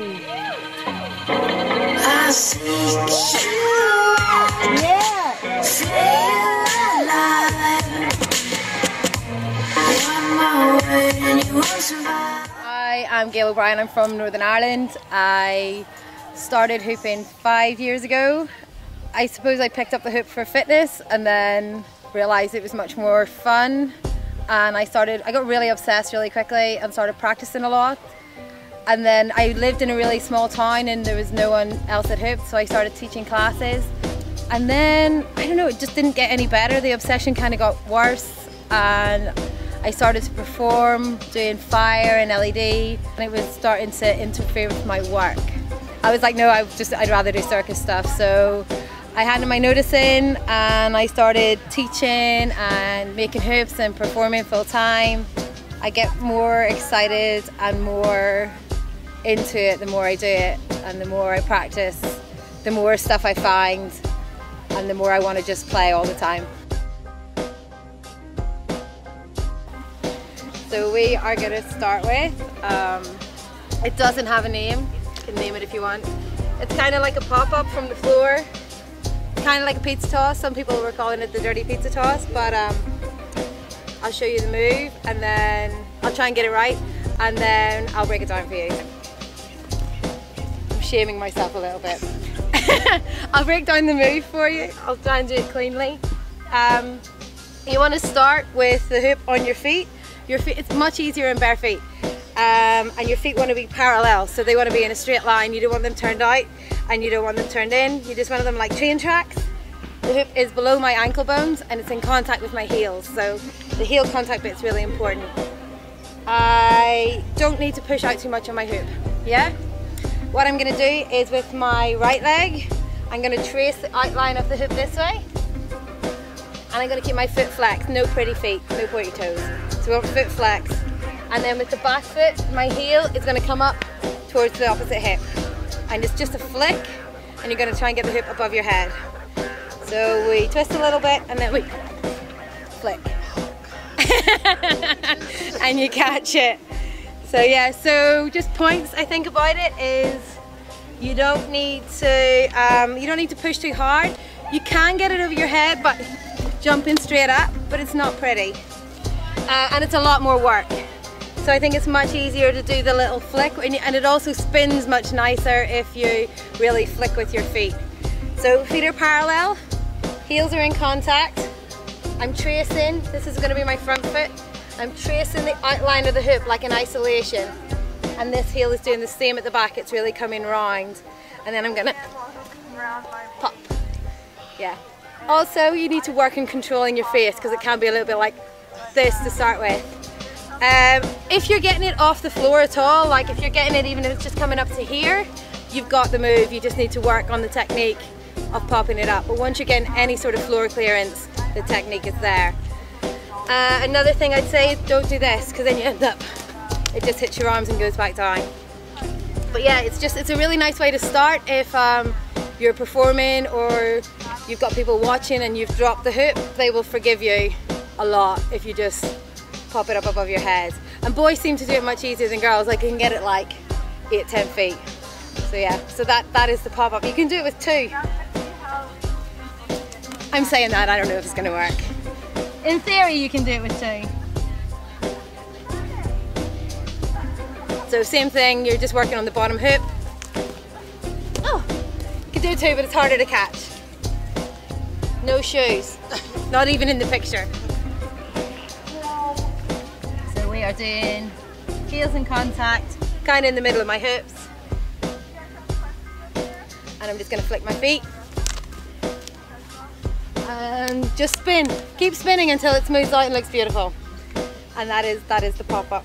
I seek you. Yeah. Feel alive. One more word and you won't survive. Hi, I'm Gail O'Brien. I'm from Northern Ireland. I started hooping 5 years ago. I suppose I picked up the hoop for fitness and then realised it was much more fun, and I got really obsessed really quickly and started practicing a lot. And then I lived in a really small town and there was no one else that hooped, so I started teaching classes. And then, I don't know, it just didn't get any better. The obsession kind of got worse, and I started to perform doing fire and LED, and it was starting to interfere with my work. I was like, no, I'd rather do circus stuff. So I handed my notice in and I started teaching and making hoops and performing full time. I get more excited and more into it the more I do it, and the more I practice, the more stuff I find, and the more I want to just play all the time. So we are going to start with, it doesn't have a name, you can name it if you want. It's kind of like a pop-up from the floor. Kind of like a pizza toss. Some people were calling it the dirty pizza toss, but I'll show you the move and then I'll try and get it right, and then I'll break it down for you. I'm shaming myself a little bit. I'll break down the move for you. I'll try and do it cleanly. You want to start with the hoop on your feet. It's much easier in bare feet, and your feet want to be parallel, so they want to be in a straight line. You don't want them turned out and you don't want them turned in. You just want them like train tracks. The hoop is below my ankle bones and it's in contact with my heels, so the heel contact bit's really important. I don't need to push out too much on my hoop. Yeah? What I'm going to do is with my right leg, I'm going to trace the outline of the hoop this way, and I'm going to keep my foot flexed. No pretty feet, no pointy toes. So we want foot flex, and then with the back foot, my heel is going to come up towards the opposite hip, and it's just a flick, and you're going to try and get the hoop above your head. So we twist a little bit and then we flick and you catch it. So yeah, so just points I think about it is you don't need to push too hard. You can get it over your head, but jumping straight up, but it's not pretty. And it's a lot more work. So I think it's much easier to do the little flick, and it also spins much nicer if you really flick with your feet. So feet are parallel, heels are in contact. I'm tracing, this is going to be my front foot. I'm tracing the outline of the hoop like in isolation. And this heel is doing the same at the back, it's really coming round. And then I'm going to pop. Yeah. Also, you need to work on controlling your face because it can be a little bit like this to start with. If you're getting it off the floor at all, like if you're getting it even if it's just coming up to here, you've got the move. You just need to work on the technique of popping it up. But once you're getting any sort of floor clearance, the technique is there. Another thing I'd say is don't do this, because then you end up, it just hits your arms and goes back down. But yeah, it's a really nice way to start if you're performing or you've got people watching and you've dropped the hoop. They will forgive you a lot if you just pop it up above your head. And boys seem to do it much easier than girls. Like you can get it like 8-10 feet. So yeah, so that is the pop-up. You can do it with 2. I'm saying that, I don't know if it's going to work. In theory you can do it with 2. So same thing, you're just working on the bottom hoop. Oh, you can do it 2, but it's harder to catch. No shoes, not even in the picture. So we are doing heels in contact, kind of in the middle of my hoops. And I'm just going to flick my feet. And just spin. Keep spinning until it smooths out and looks beautiful. And that is the pop-up.